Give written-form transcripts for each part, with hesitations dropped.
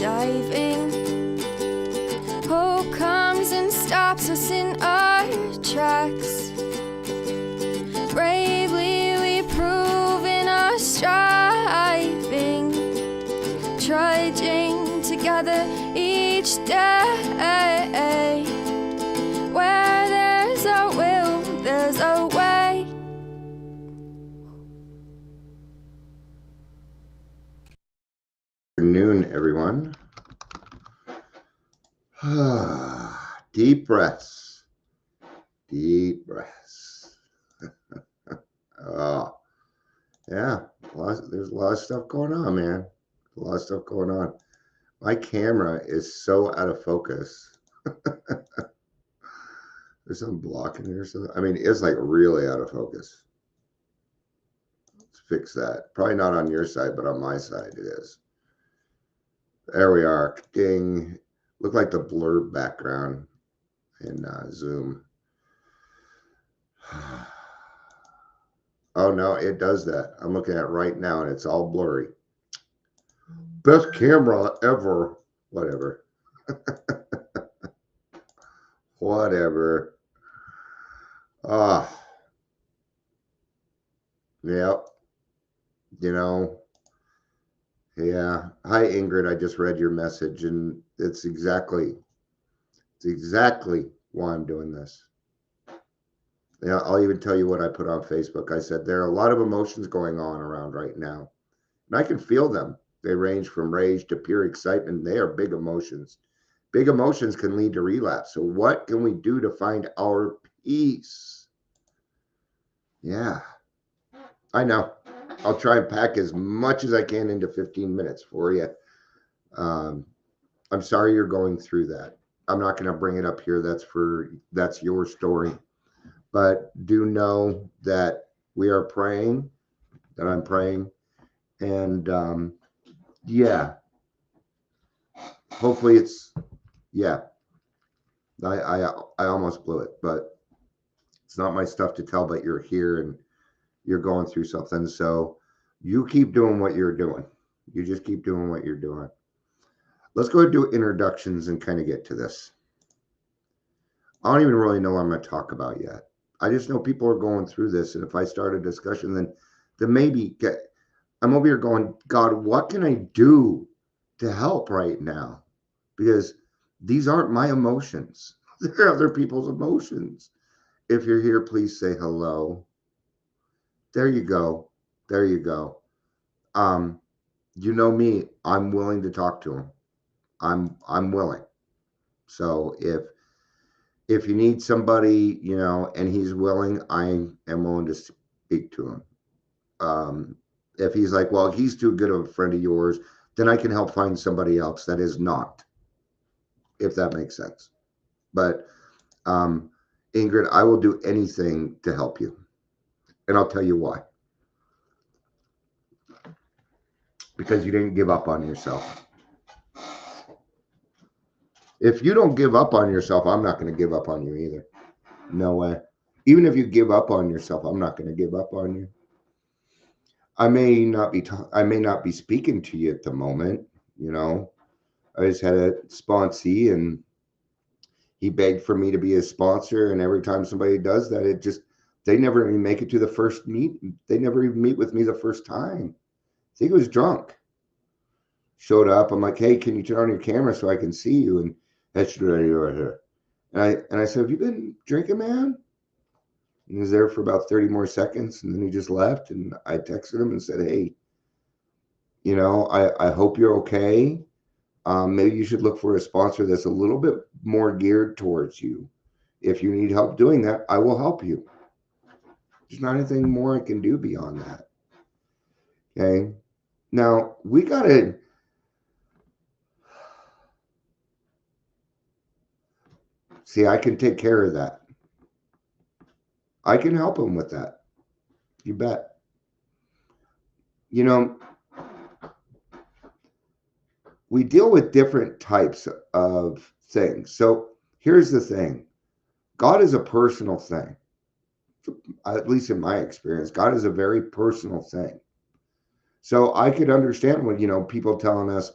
diving. Hope comes and stops us in our tracks. Bravely we prove in our striving, trudging together each day. Where there's a will, there's a way. Good afternoon, everyone. Deep breaths. Deep breaths. Oh, yeah, there's a lot of stuff going on, man. A lot of stuff going on. My camera is so out of focus. There's some blocking here. So I mean, it's like really out of focus. Let's fix that. Probably not on your side, but on my side it is. There we are. Ding. Look like the blur background in Zoom. Oh no, it does that. I'm looking at it right now and it's all blurry. Best camera ever. Whatever. Whatever. Yep. You know. Yeah. Hi, Ingrid. I just read your message, and it's exactly why I'm doing this. Yeah, I'll even tell you what I put on Facebook. I said there are a lot of emotions going on around right now, and I can feel them. They range from rage to pure excitement. They are big emotions. Big emotions can lead to relapse. So what can we do to find our peace? Yeah, I know. I'll try and pack as much as I can into 15 minutes for you. I'm sorry you're going through that. I'm not going to bring it up here. That's your story. But do know that we are praying, that I'm praying. And yeah, hopefully yeah. I almost blew it, but it's not my stuff to tell, but you're here and you're going through something. So you keep doing what you're doing. You just keep doing what you're doing. Let's go and do introductions and kind of get to this. I don't even really know what I'm going to talk about yet. I just know people are going through this. And if I start a discussion, then maybe I'm over here going, God, what can I do to help right now? Because these aren't my emotions. They're other people's emotions. If you're here, please say hello. There you go. There you go. You know me, I'm willing to talk to him. I'm willing. So if you need somebody, and he's willing, I am willing to speak to him. If he's like, well, he's too good of a friend of yours, then I can help find somebody else that is not, if that makes sense. But Ingrid, I will do anything to help you. And I'll tell you why. Because you didn't give up on yourself. If you don't give up on yourself, I'm not going to give up on you either. No way. Even if you give up on yourself, I'm not going to give up on you. I may not be speaking to you at the moment. I just had a sponsee and he begged for me to be a sponsor. And every time somebody does that, they never even make it to the first meet. They never even meet with me the first time. I think he was drunk. Showed up. I'm like, hey, can you turn on your camera so I can see you? And that's right here. And I said, have you been drinking, man? And he was there for about 30 more seconds. And then he just left. And I texted him and said, hey, I hope you're okay. Maybe you should look for a sponsor that's a little bit more geared towards you. If you need help doing that, I will help you. There's not anything more I can do beyond that. Okay. Now we got to. See, I can take care of that. I can help him with that. You bet. We deal with different types of things. So here's the thing. God is a personal thing. At least in my experience, God is a very personal thing. So I could understand when, people telling us,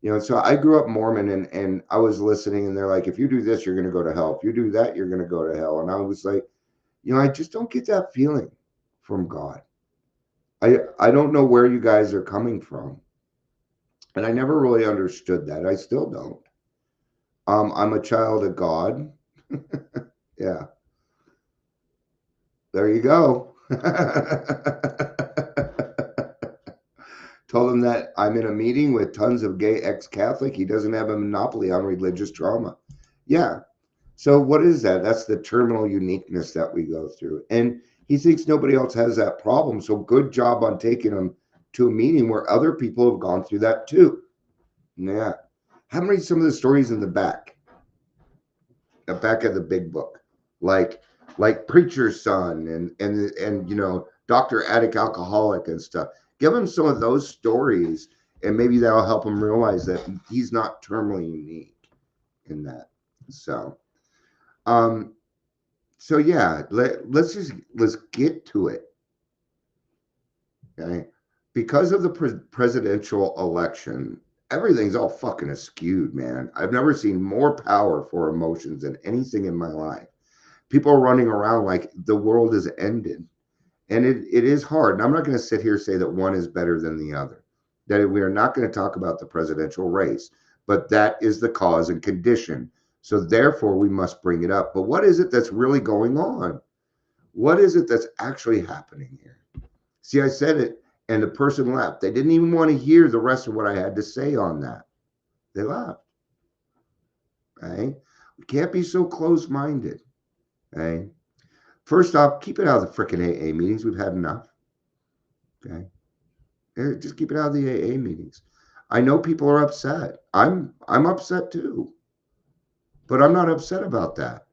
You know, so I grew up Mormon, and I was listening, and they're like, if you do this, you're going to go to hell. If you do that, you're going to go to hell. And I was like, you know, I just don't get that feeling from God. I don't know where you guys are coming from. And I never really understood that. I still don't. I'm a child of God. Yeah. There you go. Told him that I'm in a meeting with tons of gay ex-Catholic. He doesn't have a monopoly on religious trauma. Yeah. So what is that? That's the terminal uniqueness that we go through. And he thinks nobody else has that problem. So good job on taking him to a meeting where other people have gone through that too. Yeah. How many some of the stories in the back of the big book, like Preacher's Son and you know, Dr. Addict Alcoholic and stuff. Give him some of those stories, and maybe that'll help him realize that he's not terminally unique in that. So, um, so yeah, let's get to it. Okay, because of the presidential election, everything's all fucking askewed, man. I've never seen more power for emotions than anything in my life. People are running around like the world is ended. And it is hard. And I'm not going to sit here and say that one is better than the other, that we are not going to talk about the presidential race, but that is the cause and condition. So therefore, we must bring it up. But what is it that's really going on? What is it that's actually happening here? See, I said it, and the person left. They didn't even want to hear the rest of what I had to say on that. They left. Right? We can't be so close-minded. Okay? First off, keep it out of the freaking AA meetings. We've had enough. Okay. Just keep it out of the AA meetings. I know people are upset. I'm upset too. But I'm not upset about that.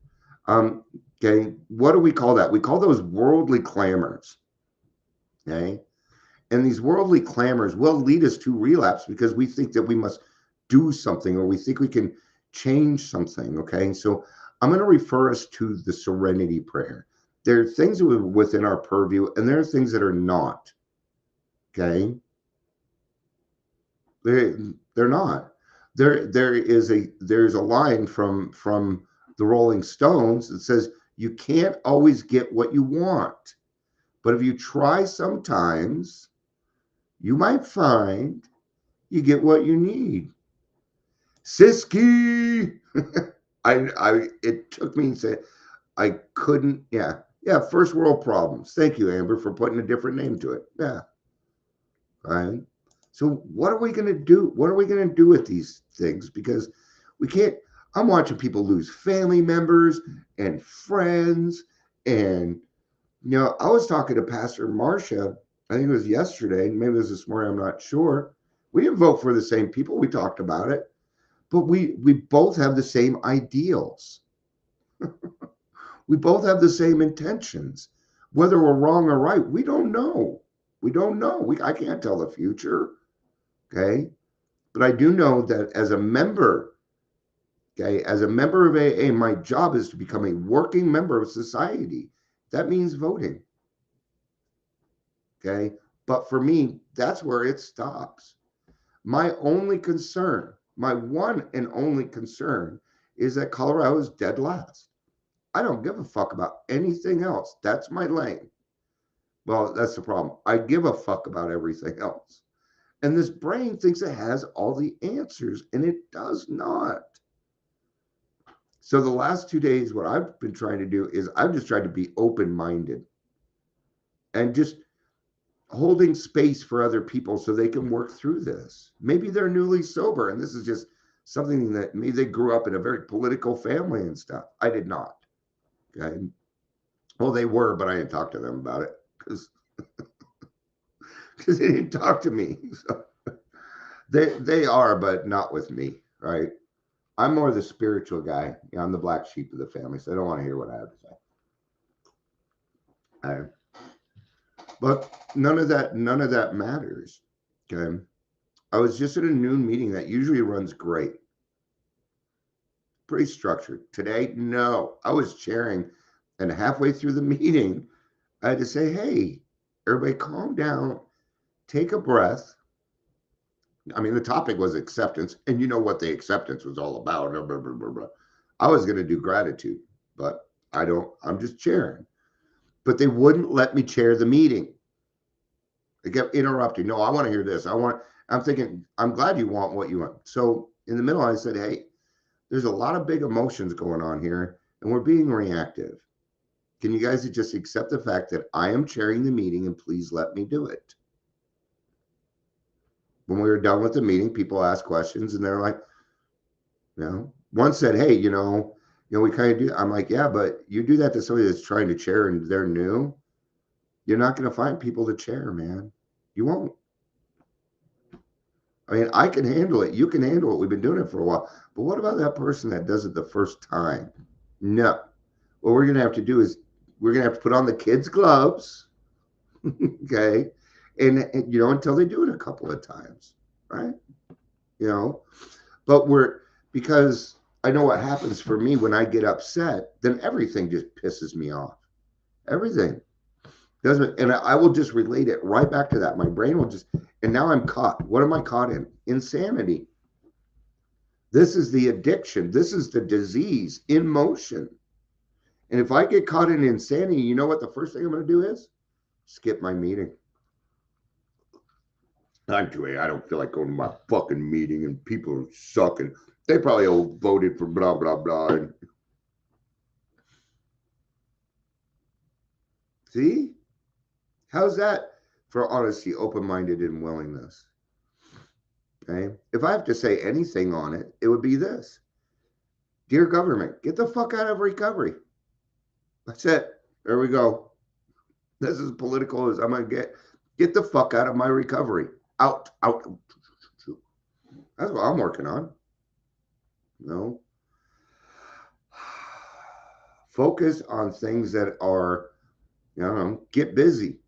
Okay. What do we call that? We call those worldly clamors. Okay. And these worldly clamors will lead us to relapse because we think that we must do something or we think we can change something. Okay. So I'm going to refer us to the serenity prayer. There are things that are within our purview, and there are things that are not. Okay, they're not. There's a line from the Rolling Stones that says you can't always get what you want, but if you try sometimes, you might find you get what you need. Siski. It took me to say I couldn't. Yeah. First world problems. Thank you, Amber, for putting a different name to it. Yeah. Right. So what are we going to do? What are we going to do with these things? Because we can't. I'm watching people lose family members and friends. And, you know, I was talking to Pastor Marcia, I think it was yesterday, maybe it was this morning, I'm not sure. We didn't vote for the same people. We talked about it, but we both have the same ideals. We both have the same intentions. Whether we're wrong or right, we don't know. We don't know. I can't tell the future. Okay. But I do know that as a member, okay, as a member of AA, my job is to become a working member of society. That means voting. Okay. But for me, that's where it stops. My only concern, my one and only concern, is that Colorado is dead last. I don't give a fuck about anything else. That's my lane. Well, that's the problem. I give a fuck about everything else. And this brain thinks it has all the answers, and it does not. So the last 2 days, what I've been trying to do is I've just tried to be open-minded and just holding space for other people so they can work through this. Maybe they're newly sober, and this is just something that maybe they grew up in a very political family and stuff. I did not. Okay. Well, they were, but I didn't talk to them about it because they didn't talk to me. So they are, but not with me, right? I'm more the spiritual guy. You know, I'm the black sheep of the family, so I don't want to hear what I have to say. But none of that matters. Okay. I was just at a noon meeting that usually runs great. Pretty structured. Today, no. I was chairing, and halfway through the meeting, I had to say, hey, everybody calm down, take a breath, I mean, the topic was acceptance, and you know what the acceptance was all about. Blah, blah, blah, blah, blah. I was going to do gratitude, but I'm just chairing. But they wouldn't let me chair the meeting. They kept interrupting. No, I want to hear this. I'm thinking, I'm glad you want what you want. So in the middle, I said, hey, there's a lot of big emotions going on here, and we're being reactive. Can you guys just accept the fact that I am chairing the meeting and please let me do it? When we were done with the meeting, people asked questions and they're like, one said, hey, we kind of do. I'm like, yeah, but you do that to somebody that's trying to chair and they're new. You're not going to find people to chair, man. You won't. I mean, I can handle it. You can handle it. We've been doing it for a while. But what about that person that does it the first time? No. What we're going to have to do is we're going to have to put on the kids' gloves. Okay. And until they do it a couple of times. Right. But because I know what happens for me when I get upset, then everything just pisses me off. Everything. Doesn't, and I will just relate it right back to that. My brain will just, and now I'm caught. What am I caught in? Insanity. This is the addiction. This is the disease in motion. And if I get caught in insanity, you know what the first thing I'm going to do is? Skip my meeting. I don't feel like going to my fucking meeting and people are sucking. They probably all voted for blah, blah, blah. And see? How's that for honesty, open-minded, and willingness? Okay. If I have to say anything on it, it would be this. Dear government, get the fuck out of recovery. That's it. There we go. This is political as I'm going to get the fuck out of my recovery. Out. That's what I'm working on. Focus on things that are, get busy.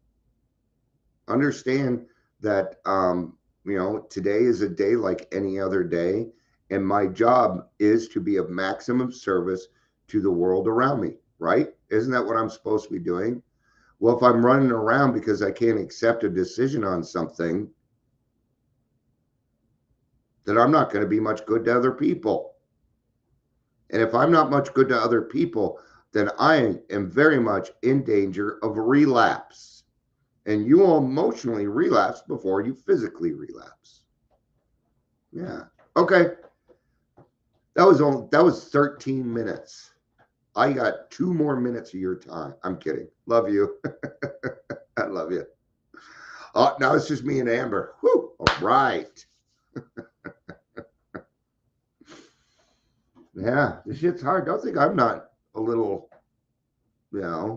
Understand that, today is a day like any other day. And my job is to be of maximum service to the world around me, right? Isn't that what I'm supposed to be doing? Well, if I'm running around because I can't accept a decision on something, then I'm not going to be much good to other people. And if I'm not much good to other people, then I am very much in danger of relapse. And you will emotionally relapse before you physically relapse. Yeah. Okay. That was 13 minutes. I got 2 more minutes of your time. I'm kidding. Love you. I love you. Oh, now it's just me and Amber. Whew. All right. Yeah, this shit's hard. Don't think I'm not a little, Today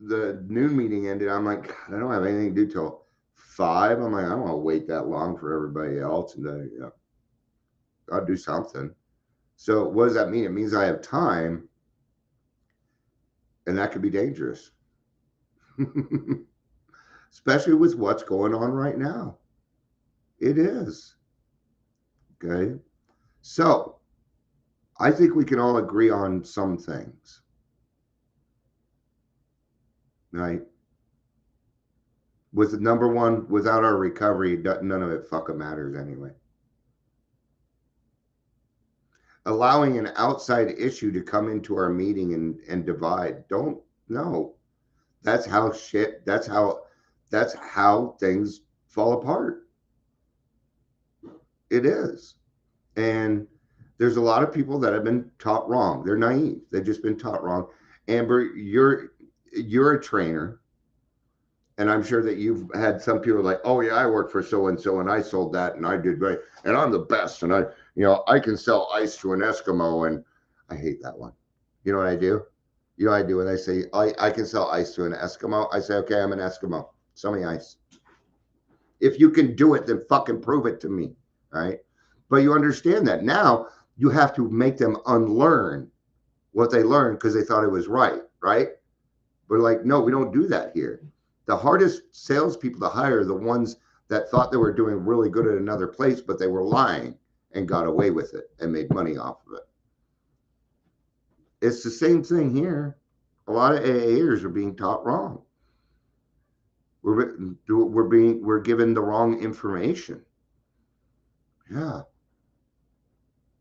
the noon meeting ended. I'm like, God, I don't have anything to do till 5. I'm like, I don't want to wait that long for everybody else, and I'll do something. So what does that mean? It means I have time, and that could be dangerous, especially with what's going on right now. It is. Okay. So I think we can all agree on some things. Right? With number one, without our recovery, none of it fucking matters anyway. Allowing an outside issue to come into our meeting and divide. Don't know. That's how things fall apart. It is. And there's a lot of people that have been taught wrong. They're naive. They've just been taught wrong. Amber, you're a trainer. And I'm sure that you've had some people like, oh yeah, I worked for so-and-so and I sold that and I did great. And I'm the best. And I can sell ice to an Eskimo, and I hate that one. You know what I do? You know what I do when they say, I can sell ice to an Eskimo? I say, okay, I'm an Eskimo. Sell me ice. If you can do it, then fucking prove it to me. Right? But you understand that now you have to make them unlearn what they learned because they thought it was right. Right? But like, no, we don't do that here. The hardest salespeople to hire are the ones that thought they were doing really good at another place, but they were lying and got away with it and made money off of it. It's the same thing here. A lot of AAers are being taught wrong. We're given the wrong information. Yeah.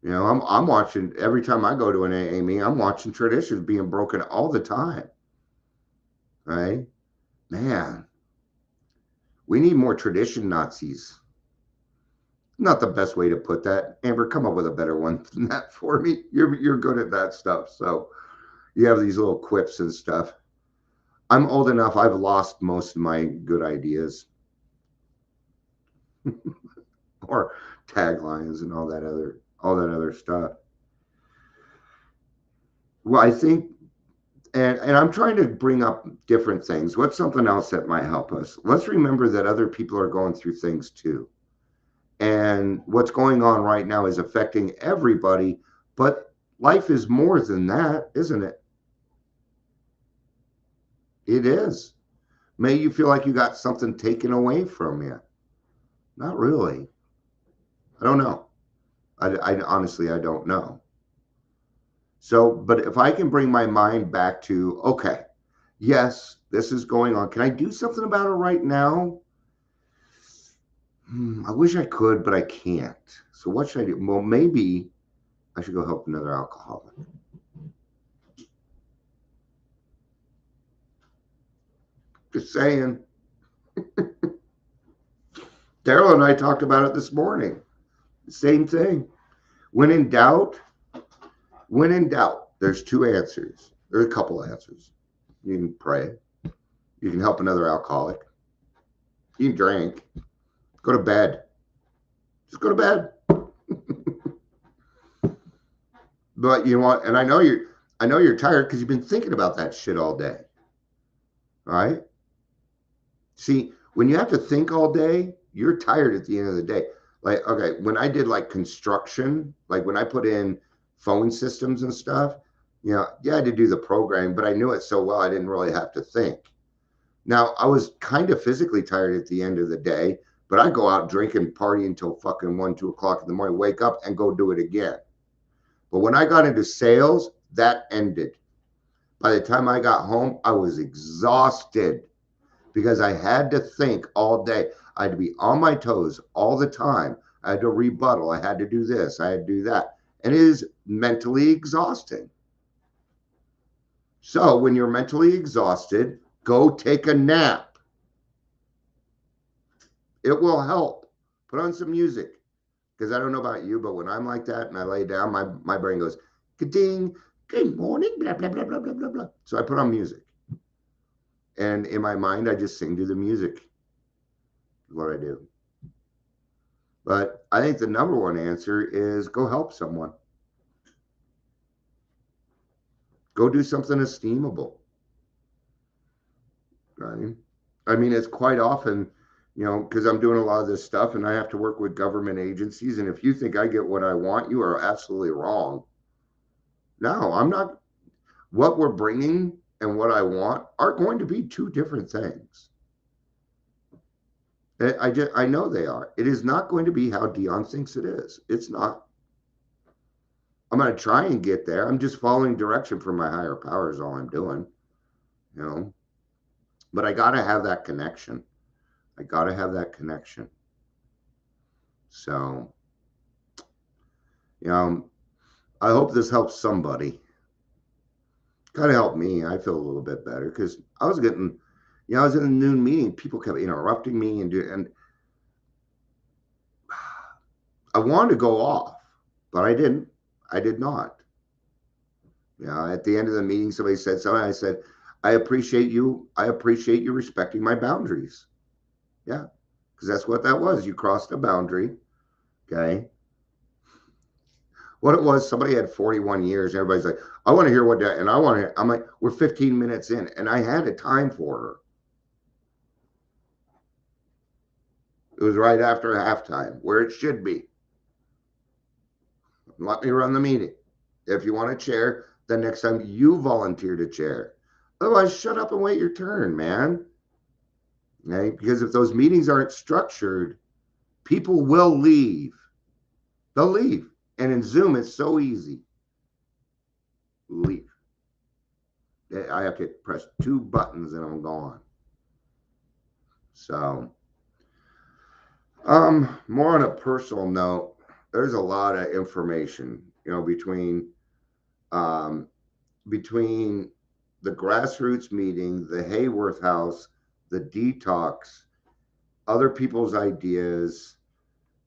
You know, I'm watching every time I go to an AA meeting, I'm watching traditions being broken all the time. Right? Man, we need more tradition Nazis. Not the best way to put that. Amber, come up with a better one than that for me. You're good at that stuff. So you have these little quips and stuff. I'm old enough, I've lost most of my good ideas. Or taglines and all that other stuff. Well, I think and I'm trying to bring up different things. What's something else that might help us? Let's remember that other people are going through things too. And what's going on right now is affecting everybody, but life is more than that, isn't it? It is. May you feel like you got something taken away from you. Not really. I don't know. I honestly, I don't know. So, but if I can bring my mind back to, okay, yes, this is going on. Can I do something about it right now? I wish I could, but I can't. So what should I do? Well, maybe I should go help another alcoholic. Just saying. Daryl and I talked about it this morning. Same thing. When in doubt, there's two answers. There's a couple answers. You can pray. You can help another alcoholic. You can drink. Go to bed. Just go to bed. But you know what? And I know you're tired because you've been thinking about that shit all day. All right? See, when you have to think all day, you're tired at the end of the day. Like, okay, when I did like construction, like when I put in phone systems and stuff, you know, yeah, I had to do the programming, but I knew it so well I didn't really have to think. Now, I was kind of physically tired at the end of the day, but I go out drinking, party until fucking 1, 2 o'clock in the morning, wake up and go do it again. But when I got into sales, that ended. By the time I got home, I was exhausted because I had to think all day. I had to be on my toes all the time. I had to rebuttal. I had to do this. I had to do that. And it is mentally exhausting. So when you're mentally exhausted, go take a nap. It will help. Put on some music. Because I don't know about you, but when I'm like that and I lay down, my brain goes, ka-ding, good morning, blah, blah, blah, blah, blah, blah, blah. So I put on music. And in my mind, I just sing to the music. Is what I do. But I think the number one answer is go help someone. Go do something esteemable. Right? I mean, it's quite often, you know, because I'm doing a lot of this stuff and I have to work with government agencies. And if you think I get what I want, you are absolutely wrong. No, I'm not. What we're bringing and what I want are going to be two different things. I know they are. It is not going to be how Dion thinks it is. It's not. I'm going to try and get there. I'm just following direction from my higher power is all I'm doing, you know. But I got to have that connection. I got to have that connection. So, you know, I hope this helps somebody. Kind of helped me. I feel a little bit better because I was getting, you know, I was in a noon meeting. People kept interrupting me and I wanted to go off, but I didn't. I did not. You know, at the end of the meeting, somebody said something. I said, I appreciate you. I appreciate you respecting my boundaries. Yeah, because that's what that was. You crossed a boundary. Okay. What it was, somebody had 41 years. Everybody's like, I want to hear what that, and I want to, I'm like, we're 15 minutes in, and I had a time for her. It was right after halftime, where it should be. Let me run the meeting. If you want a chair, the next time you volunteer to chair. Otherwise, shut up and wait your turn, man. Okay? Because if those meetings aren't structured, people will leave. They'll leave. And in Zoom, it's so easy. Leave. I have to press 2 buttons and I'm gone. So, more on a personal note, there's a lot of information, um, between the grassroots meeting, the Hayworth House, the detox, other people's ideas,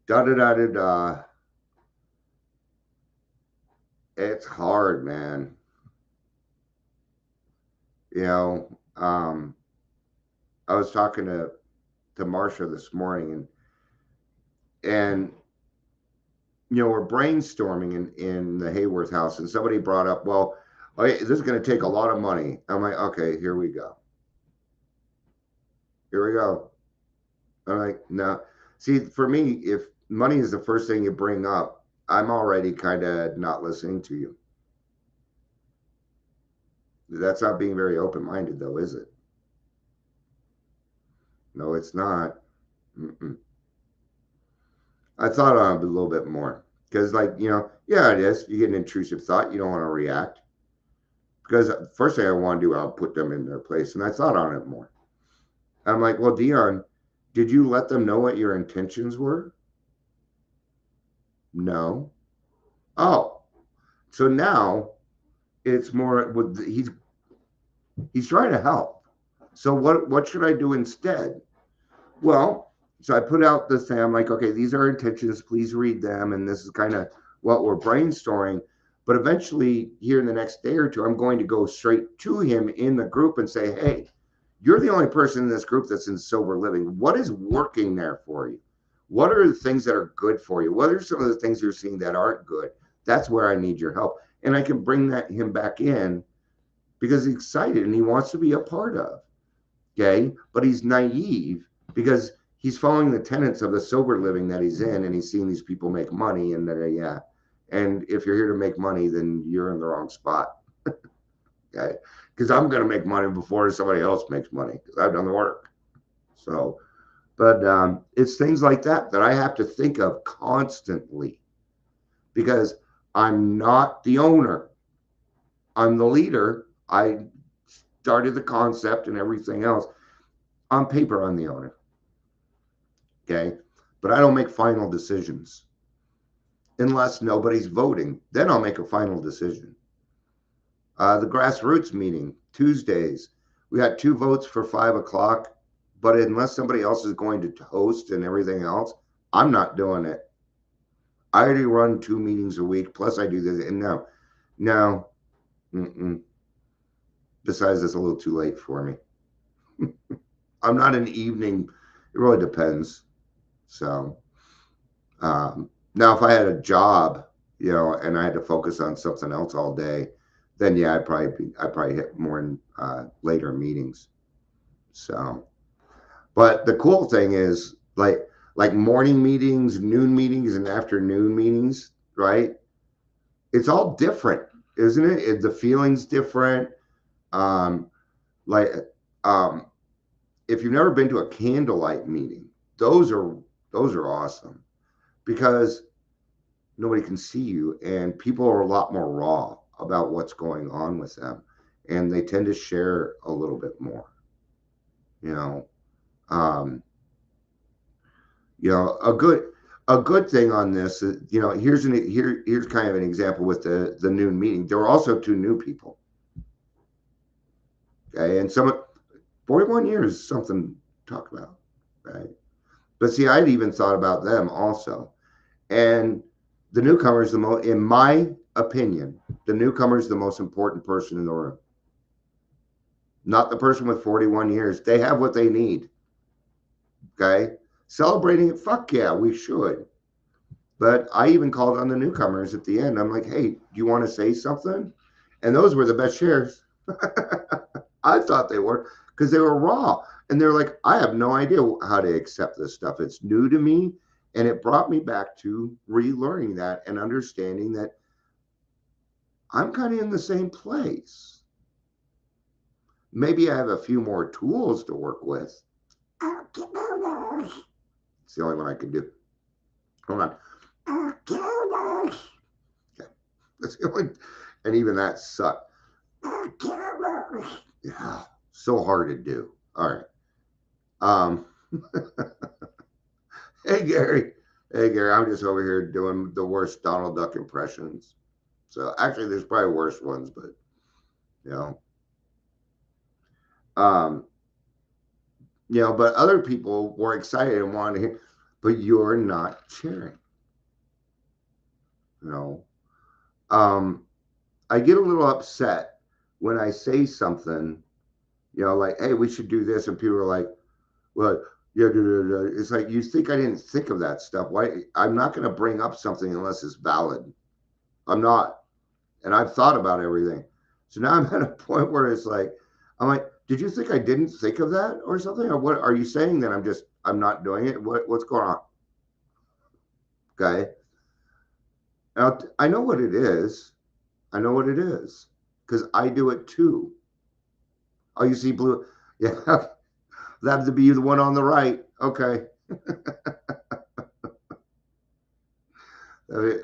da da da da da. It's hard, man. You know, I was talking to Marsha this morning, and we're brainstorming in the Hayworth House, and somebody brought up, well, okay, this is going to take a lot of money. I'm like, okay, here we go. Here we go. I'm like, no. See, for me, if money is the first thing you bring up, I'm already kind of not listening to you. That's not being very open-minded, though, is it? No, it's not. Mm-mm. I thought on it a little bit more because, like, yeah, it is. You get an intrusive thought, you don't want to react because first thing I want to do, I'll put them in their place. And I thought on it more. I'm like, well, Dion, did you let them know what your intentions were? No. Oh, so now it's more with he's trying to help. So what should I do instead? Well, so I put out this thing. I'm like, okay, these are intentions. Please read them, and this is kind of what we're brainstorming. But eventually, here in the next day or two, I'm going to go straight to him in the group and say, hey, you're the only person in this group that's in sober living. What is working there for you? What are the things that are good for you? What are some of the things you're seeing that aren't good? That's where I need your help. And I can bring him back in because he's excited and he wants to be a part of. Okay. But he's naive because he's following the tenets of the sober living that he's in, and he's seeing these people make money. And yeah. And if you're here to make money, then you're in the wrong spot. Okay. Because I'm going to make money before somebody else makes money because I've done the work. So, but it's things like that I have to think of constantly because I'm not the owner. I'm the leader. I started the concept and everything else. On paper, I'm the owner. Okay. But I don't make final decisions unless nobody's voting. Then I'll make a final decision. The grassroots meeting, Tuesdays, we got 2 votes for 5 o'clock, but unless somebody else is going to host and everything else, I'm not doing it. I already run 2 meetings a week, plus I do this, and no. Besides, it's a little too late for me. I'm not an evening, it really depends. So, now if I had a job, and I had to focus on something else all day, then yeah, I'd probably hit more in later meetings. So, but the cool thing is like morning meetings, noon meetings, and afternoon meetings, right? It's all different, isn't it? The feeling's different. Like if you've never been to a candlelight meeting, those are awesome because nobody can see you and people are a lot more raw about what's going on with them, and they tend to share a little bit more. A good thing on this is, here's kind of an example with the noon meeting. There were also 2 new people. Okay, and 41 years is something to talk about, right? But see, I'd even thought about them also. And the newcomer is in my opinion, the newcomer is the most important person in the room. Not the person with 41 years. They have what they need. Okay? Celebrating it, fuck yeah, we should. But I even called on the newcomers at the end. I'm like, hey, do you want to say something? And those were the best shares. I thought they were, because they were raw. And they're like, I have no idea how to accept this stuff. It's new to me. And it brought me back to relearning that and understanding that I'm kind of in the same place. Maybe I have a few more tools to work with. It's the only one I can do. Hold on. Okay. That's the only, and even that sucked. Yeah, so hard to do. All right. Hey, Gary. Hey, Gary. I'm just over here doing the worst Donald Duck impressions. So actually, there's probably worse ones, but you know, um, but other people were excited and wanted to hear, but you're not sharing. You know, um, I get a little upset when I say something, like, hey, we should do this, and people are like, well, yeah, it's like, you think I didn't think of that stuff? Why? I'm not going to bring up something unless it's valid. I'm not, and I've thought about everything. So now I'm at a point where it's like, I'm like, did you think I didn't think of that or something? Or what are you saying that I'm not doing it? What's going on? Okay. Now, I know what it is. I know what it is because I do it too. Oh, you see blue? Yeah. That to be the one on the right. Okay.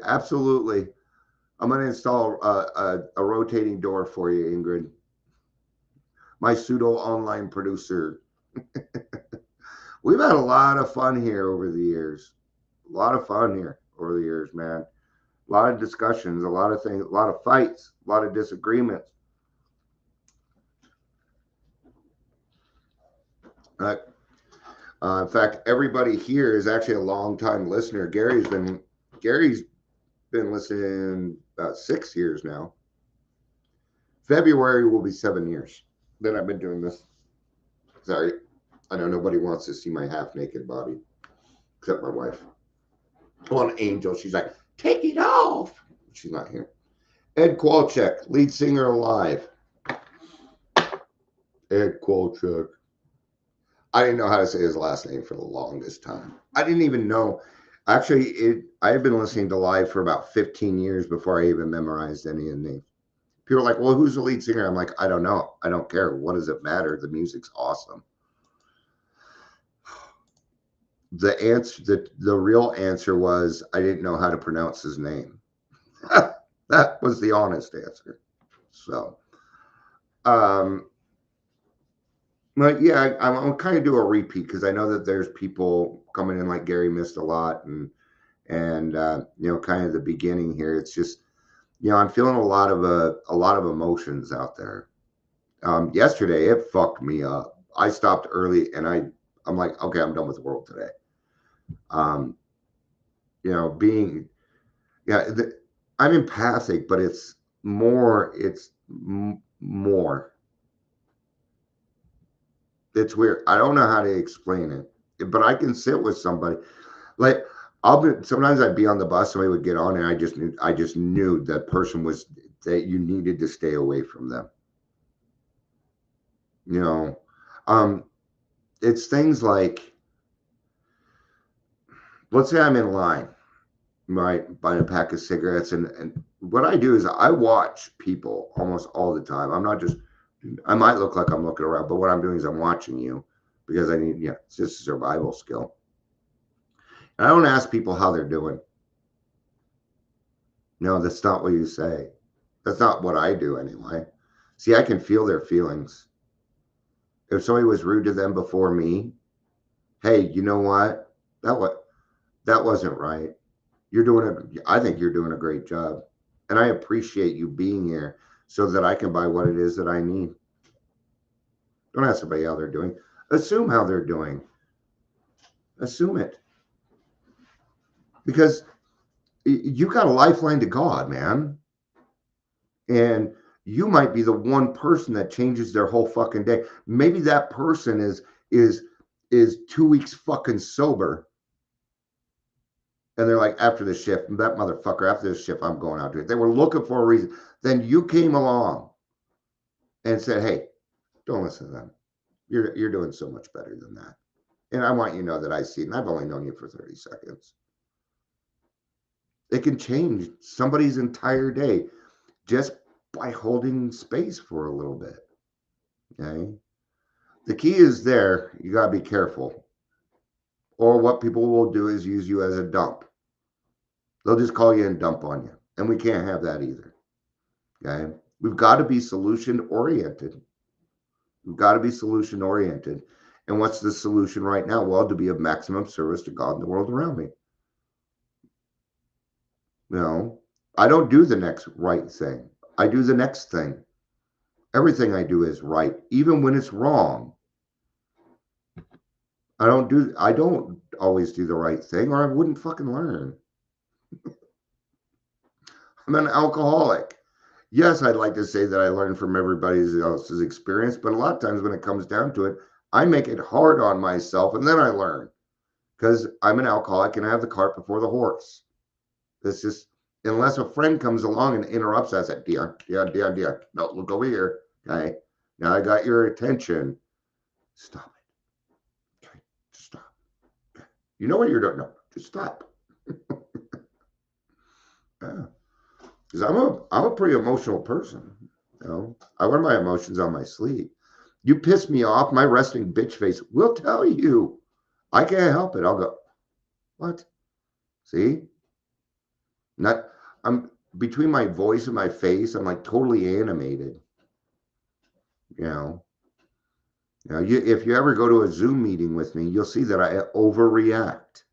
Absolutely. I'm going to install a rotating door for you, Ingrid. My pseudo online producer. We've had a lot of fun here over the years. A lot of fun here over the years, man. A lot of discussions, a lot of things, a lot of fights, a lot of disagreements. In fact, everybody here is actually a long-time listener. Gary's been listening about 6 years now. February will be 7 years that I've been doing this. Sorry, I know nobody wants to see my half-naked body, except my wife. One Angel, she's like, take it off. She's not here. Ed Kowalczyk, lead singer Alive. Ed Kowalczyk. I didn't know how to say his last name for the longest time. I didn't even know. Actually, I had been listening to Live for about 15 years before I even memorized any of the names. People are like, well, who's the lead singer? I'm like, I don't know. I don't care. What does it matter? The music's awesome. The answer, the real answer was I didn't know how to pronounce his name. That was the honest answer. So, but yeah, I'm kind of do a repeat because I know that there's people coming in like Gary missed a lot, and kind of the beginning here. It's just, I'm feeling a lot of emotions out there. Yesterday it fucked me up. I stopped early and I'm like, okay, I'm done with the world today. Being, I'm empathic, but it's more. It's weird. I don't know how to explain it, but I can sit with somebody. Like sometimes I'd be on the bus, somebody would get on, and I just knew that person was that you needed to stay away from them. It's things like, let's say I'm in line, right, buying a pack of cigarettes, and what I do is I watch people almost all the time. I might look like I'm looking around, but what I'm doing is I'm watching you because I need, it's just a survival skill. And I don't ask people how they're doing. No, that's not what you say. That's not what I do anyway. See, I can feel their feelings. If somebody was rude to them before me, hey, you know what? That wasn't right. I think you're doing a great job. And I appreciate you being here so that I can buy what it is that I need. Don't ask somebody how they're doing. Assume how they're doing. Assume it. Because you got a lifeline to God, man. And you might be the one person that changes their whole fucking day. Maybe that person is 2 weeks fucking sober. And they're like, after the shift, that motherfucker, after this shift, I'm going out to it. They were looking for a reason. Then you came along and said, hey, don't listen to them. You're doing so much better than that. And I want you to know that I see it. And I've only known you for 30 seconds. It can change somebody's entire day just by holding space for a little bit. Okay. The key is there. You got to be careful. Or what people will do is use you as a dump. They'll just call you and dump on you. And we can't have that either. Okay. We've got to be solution oriented. We've got to be solution oriented. And what's the solution right now? Well, to be of maximum service to God and the world around me. I don't do the next right thing. I do the next thing. Everything I do is right, even when it's wrong. I don't always do the right thing, or I wouldn't fucking learn. I'm an alcoholic. Yes, I'd like to say that I learn from everybody else's experience, but a lot of times when it comes down to it, I make it hard on myself and then I learn because I'm an alcoholic and I have the cart before the horse. This is, unless a friend comes along and interrupts us at Dion. No, look over here. Okay. Now I got your attention. Stop it. Okay. Just stop. Okay. You know what you're doing? No, just stop. Yeah. Because I'm a pretty emotional person. I wear my emotions on my sleeve. You piss me off, my resting bitch face will tell you. I can't help it. I'll go, what? See? I'm between my voice and my face, I'm like totally animated. If you ever go to a Zoom meeting with me, you'll see that I overreact.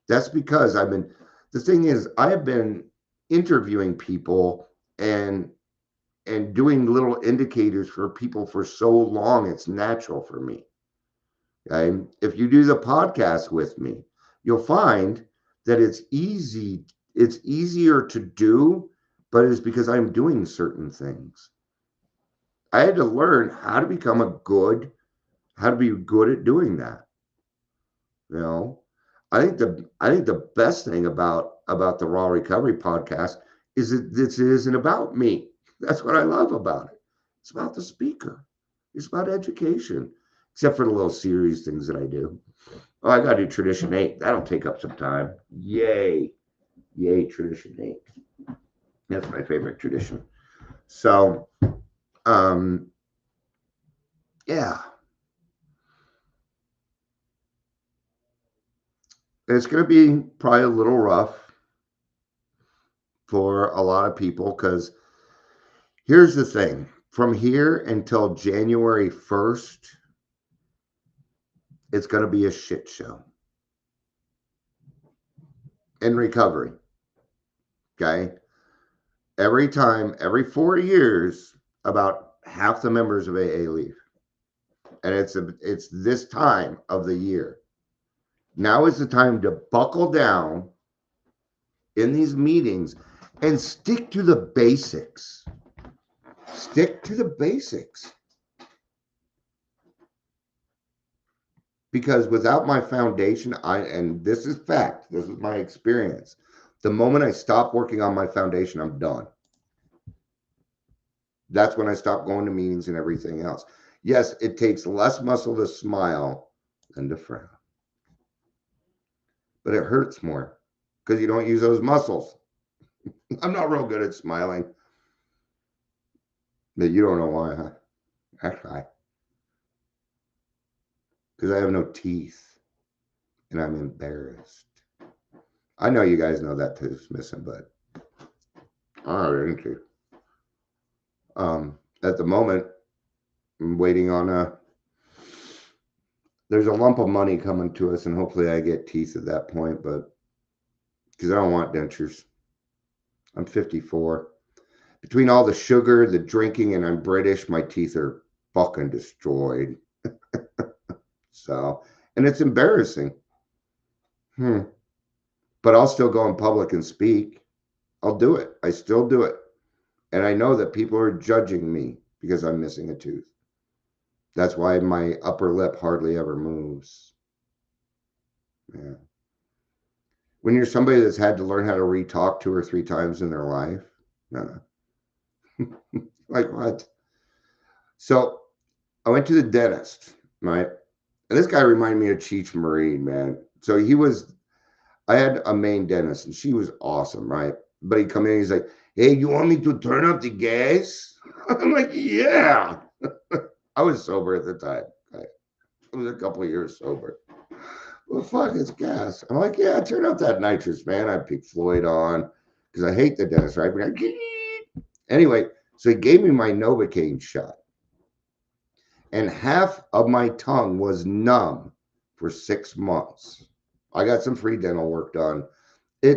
That's because the thing is, I have been interviewing people and doing little indicators for people for so long, it's natural for me. Okay? If you do the podcast with me, you'll find that it's easier to do, but it's because I'm doing certain things. I had to learn how to be good at doing that. I think the best thing about the Raw Recovery podcast is that this isn't about me. That's what I love about it. It's about the speaker. It's about education, except for the little series things that I do. Oh, I got to do Tradition 8. That'll take up some time. Yay, Tradition 8. That's my favorite tradition. So, yeah. It's going to be probably a little rough for a lot of people because here's the thing. From here until January 1st, it's going to be a shit show in recovery. Okay? Every 4 years, about half the members of AA leave. And it's this time of the year. Now is the time to buckle down in these meetings and stick to the basics. Stick to the basics. Because without my foundation, and this is fact, this is my experience. The moment I stop working on my foundation, I'm done. That's when I stop going to meetings and everything else. Yes, it takes less muscle to smile than to frown. But it hurts more because you don't use those muscles. I'm not real good at smiling. But you don't know why, huh? Actually, because I have no teeth and I'm embarrassed. I know you guys know that tooth's missing, but didn't you? At the moment, I'm waiting on there's a lump of money coming to us, and hopefully I get teeth at that point, but because I don't want dentures. I'm 54. Between all the sugar, the drinking, and I'm British, my teeth are fucking destroyed. So, and it's embarrassing. But I'll still go in public and speak. I'll do it. I still do it. And I know that people are judging me because I'm missing a tooth. That's why my upper lip hardly ever moves. Yeah. When you're somebody that's had to learn how to re-talk 2 or 3 times in their life, like what? So I went to the dentist, right? And this guy reminded me of Cheech Marine, man. So I had a main dentist and she was awesome, right? But he'd come in and he's like, hey, you want me to turn up the gas? I'm like, yeah. I was sober at the time. I was a couple of years sober. Well, fuck, it's gas. I'm like, yeah, turn up that nitrous, man. I had Pink Floyd on because I hate the dentist, right? But anyway, so he gave me my Novocaine shot. and half of my tongue was numb for 6 months. I got some free dental work done. I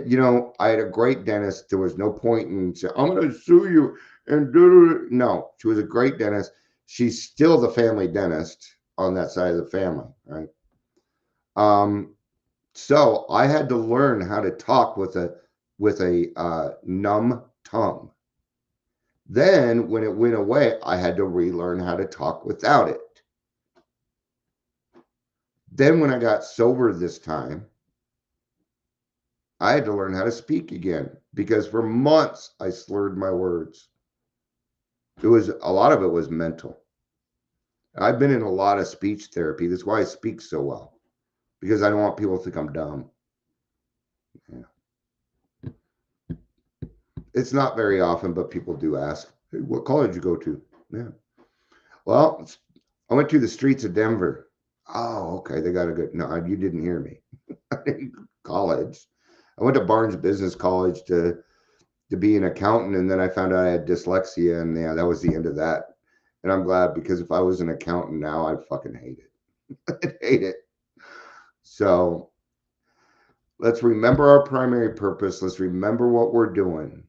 had a great dentist. There was no point in saying, I'm going to sue you. And no, she was a great dentist. She's still the family dentist on that side of the family, right? So I had to learn how to talk with a numb tongue. Then when it went away, I had to relearn how to talk without it. Then when I got sober this time, I had to learn how to speak again because for months I slurred my words. A lot of it was mental. I've been in a lot of speech therapy. That's why I speak so well, because I don't want people to think I'm dumb. Yeah. It's not very often, but people do ask, hey, what college did you go to? Yeah. Well, I went to the streets of Denver. Oh, okay. They got a good, no, you didn't hear me. College. I went to Barnes Business College to be an accountant, and then I found out I had dyslexia, and yeah, that was the end of that. And I'm glad, because if I was an accountant now, I'd fucking hate it. I'd hate it. So let's remember our primary purpose. Let's remember what we're doing.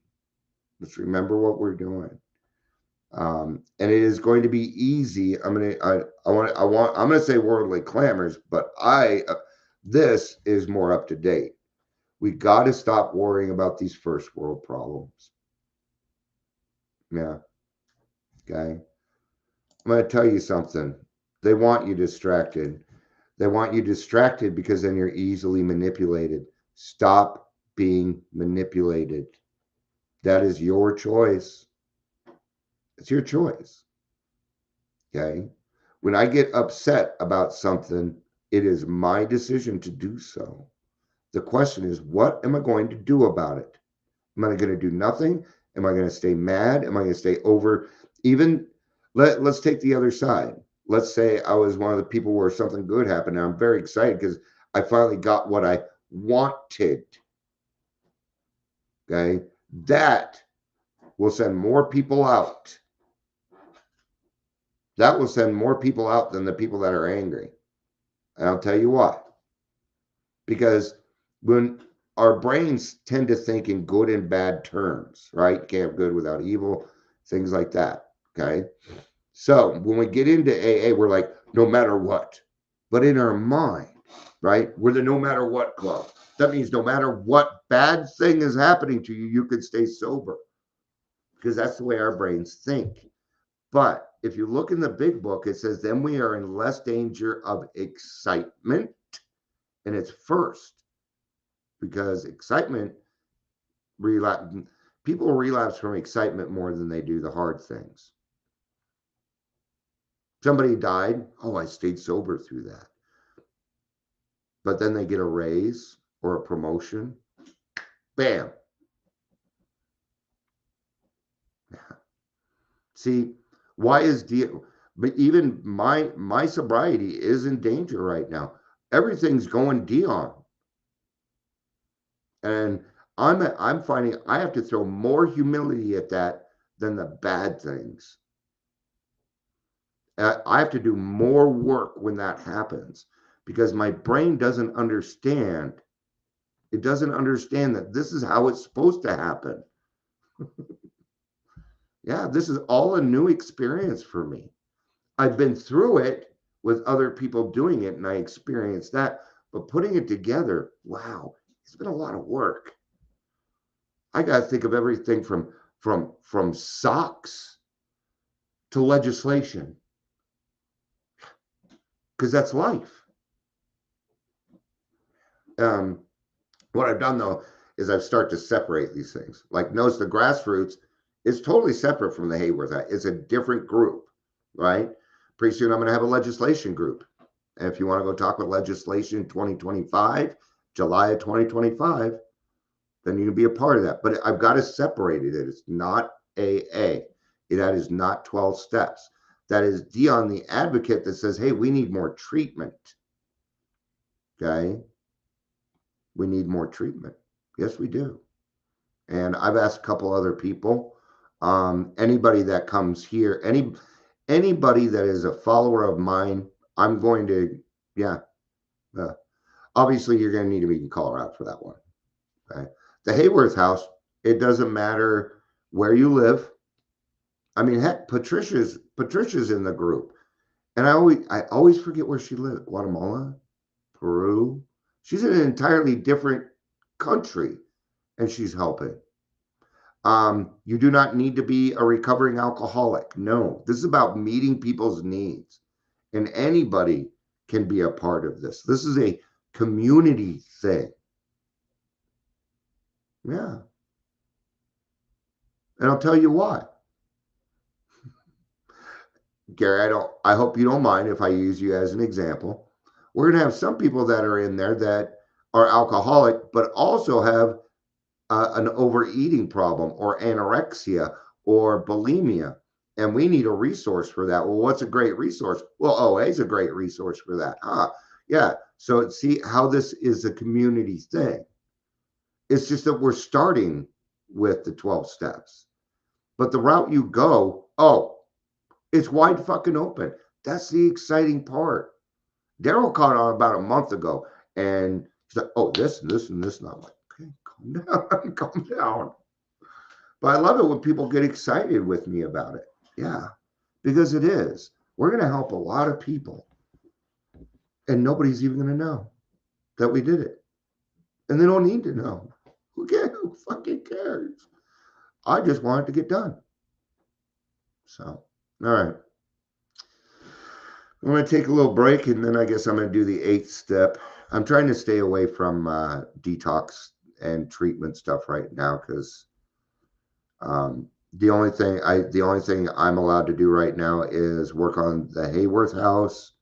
Let's remember what we're doing. And it is going to be easy. I'm gonna say worldly clamors, but this is more up to date. We got to stop worrying about these first world problems. Yeah. Okay. I'm going to tell you something. They want you distracted. They want you distracted because then you're easily manipulated. Stop being manipulated. That is your choice. It's your choice. Okay. When I get upset about something, it is my decision to do so. The question is, what am I going to do about it? Am I going to do nothing? Am I going to stay mad? Am I going to stay over? Even let's take the other side. Let's say I was one of the people where something good happened. And I'm very excited because I finally got what I wanted. Okay. That will send more people out. That will send more people out than the people that are angry. And I'll tell you why. Because when our brains tend to think in good and bad terms, right? You can't have good without evil, things like that. Okay. So when we get into AA, we're like, no matter what. But in our mind, right, we're the no matter what club. That means no matter what bad thing is happening to you, you could stay sober, because that's the way our brains think. But if you look in the big book, it says then we are in less danger of excitement, and it's first, because excitement, people relapse from excitement more than they do the hard things. Somebody died. Oh, I stayed sober through that. But then they get a raise or a promotion. Bam. See, why is but even my sobriety is in danger right now. Everything's going Dion. And I'm finding I have to throw more humility at that than the bad things. I have to do more work when that happens, because my brain doesn't understand. It doesn't understand that this is how it's supposed to happen. Yeah, this is all a new experience for me. I've been through it with other people doing it, and I experienced that. But putting it together, wow, it's been a lot of work. I got to think of everything from socks to legislation, because that's life. What I've done though is I've started to separate these things. Like, notice the grassroots is totally separate from the Hayworth. It's a different group, right? Pretty soon I'm going to have a legislation group. And if you want to go talk with legislation 2025, July of 2025, then you can be a part of that. But I've got to separate it. It's not AA. That is not 12 steps. That is Dion, the advocate, that says, hey, we need more treatment. Okay. We need more treatment. Yes, we do. And I've asked a couple other people, anybody that comes here, anybody that is a follower of mine, I'm going to, yeah. Obviously, you're going to need to be in Colorado for that one. Okay. The Hayworth house, it doesn't matter where you live. I mean, heck, Patricia's in the group. And I always forget where she lives. Guatemala, Peru. She's in an entirely different country, and she's helping. You do not need to be a recovering alcoholic. No, this is about meeting people's needs, and anybody can be a part of this. This is a community thing. Yeah. And I'll tell you why. Gary, I hope you don't mind if I use you as an example. We're going to have some people that are in there that are alcoholic, but also have an overeating problem or anorexia or bulimia. And we need a resource for that. Well, what's a great resource? Well, OA is a great resource for that. Yeah. So see how this is a community thing. It's just that we're starting with the 12 steps. But the route you go, it's wide fucking open. That's the exciting part. Daryl caught on about a month ago, and he's like, this and this and this. And I'm like, okay, calm down, calm down. But I love it when people get excited with me about it. Yeah, because it is. We're going to help a lot of people, and nobody's even going to know that we did it. And they don't need to know. Who cares? Who fucking cares? I just want it to get done. So, all right. I'm going to take a little break, and then I guess I'm going to do the 8th step. I'm trying to stay away from detox and treatment stuff right now because the only thing I'm allowed to do right now is work on the Hayworth house,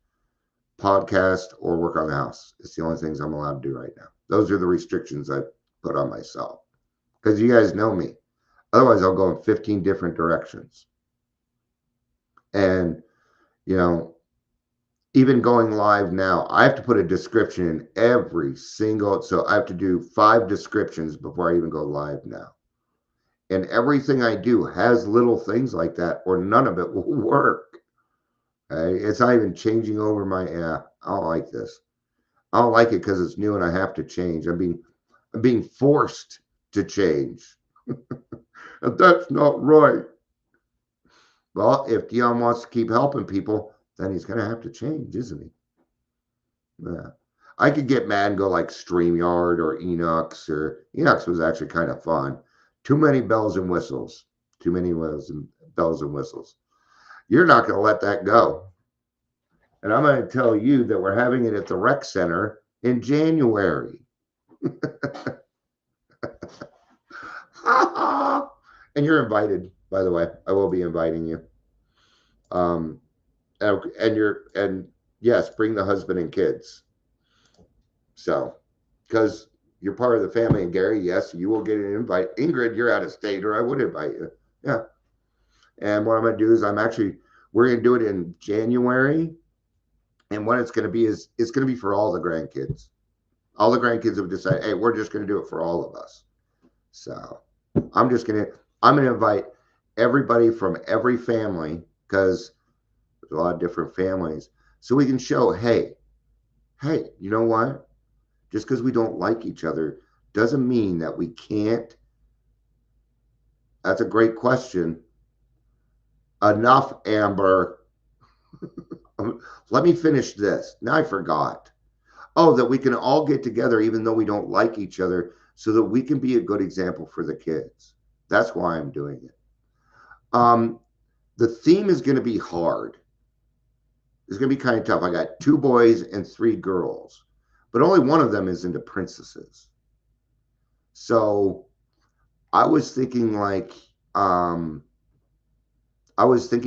podcast, or work on the house. It's the only things I'm allowed to do right now. Those are the restrictions I put on myself because you guys know me. Otherwise, I'll go in 15 different directions. And, even going live now, I have to put a description in every single, so I have to do 5 descriptions before I even go live now. And everything I do has little things like that, or none of it will work. Okay? It's not even changing over my, I don't like this. I don't like it because it's new and I have to change. I'm being forced to change. And that's not right. Well, if Dion wants to keep helping people, then he's going to have to change, isn't he? Yeah. I could get mad and go like StreamYard or Enox, or Enox was actually kind of fun. Too many bells and whistles. Too many bells and whistles. You're not going to let that go. And I'm going to tell you that we're having it at the rec center in January. And you're invited, by the way. I will be inviting you. And yes, bring the husband and kids. So, because you're part of the family, and Gary, yes, you will get an invite. Ingrid, you're out of state, or I would invite you. Yeah. And what I'm going to do is we're going to do it in January. And what it's going to be is it's going to be for all the grandkids. All the grandkids have decided, hey, we're just going to do it for all of us. So I'm going to invite everybody from every family, because there's a lot of different families, so we can show, hey, you know what? Just because we don't like each other doesn't mean that we can't. That's a great question. Enough, Amber. Let me finish this. Now I forgot. That we can all get together even though we don't like each other, so that we can be a good example for the kids. That's why I'm doing it. The theme is going to be hard. It's going to be kind of tough. I got 2 boys and 3 girls, but only one of them is into princesses. So I was thinking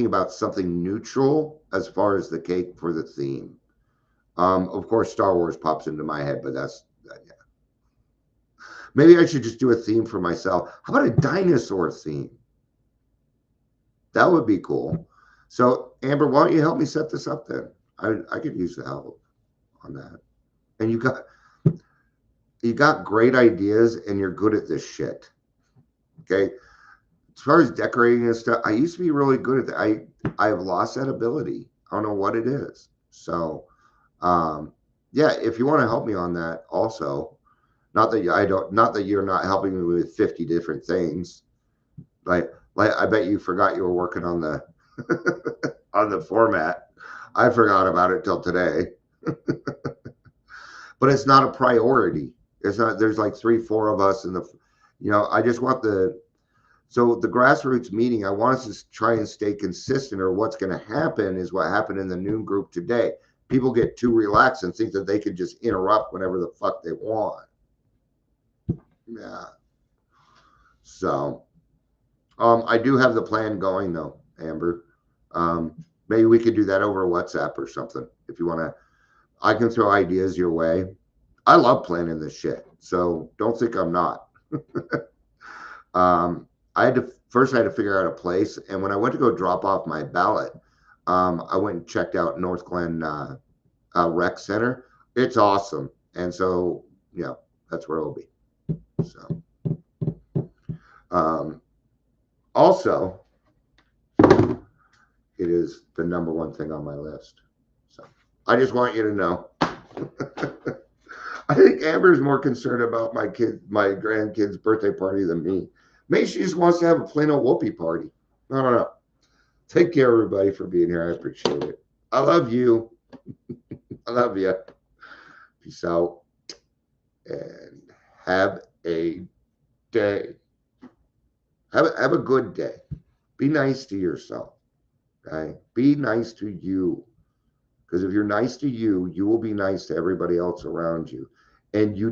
about something neutral as far as the cake for the theme. Of course, Star Wars pops into my head, but yeah. Maybe I should just do a theme for myself. How about a dinosaur theme? That would be cool. So, Amber, why don't you help me set this up then? I could use the help on that. And you got great ideas, and you're good at this shit. Okay? It's far as decorating and stuff, I used to be really good at that. I have lost that ability. I don't know what it is. So, yeah, if you want to help me on that, also, not that not that you're not helping me with 50 different things. Like I bet you forgot you were working on the on the format. I forgot about it till today. But it's not a priority. It's not. There's like 3, 4 of us in the. I just want the. So the grassroots meeting, I want us to try and stay consistent. Or what's going to happen is what happened in the noon group today. People get too relaxed and think that they can just interrupt whenever the fuck they want. Yeah. So, I do have the plan going though, Amber. Maybe we could do that over WhatsApp or something if you want to. I can throw ideas your way. I love planning this shit, so don't think I'm not. I had to figure out a place, and when I went to go drop off my ballot, I went and checked out North Glen Rec Center. It's awesome, and so yeah, that's where it'll be. So, also, it is the #1 thing on my list. So I just want you to know. I think Amber's more concerned about my grandkid's birthday party than me. Maybe she just wants to have a plain old whoopee party. I don't know. Take care, everybody, for being here. I appreciate it. I love you. I love you. Peace out. And have a day. Have a good day. Be nice to yourself. Okay? Be nice to you. Because if you're nice to you, you will be nice to everybody else around you. And you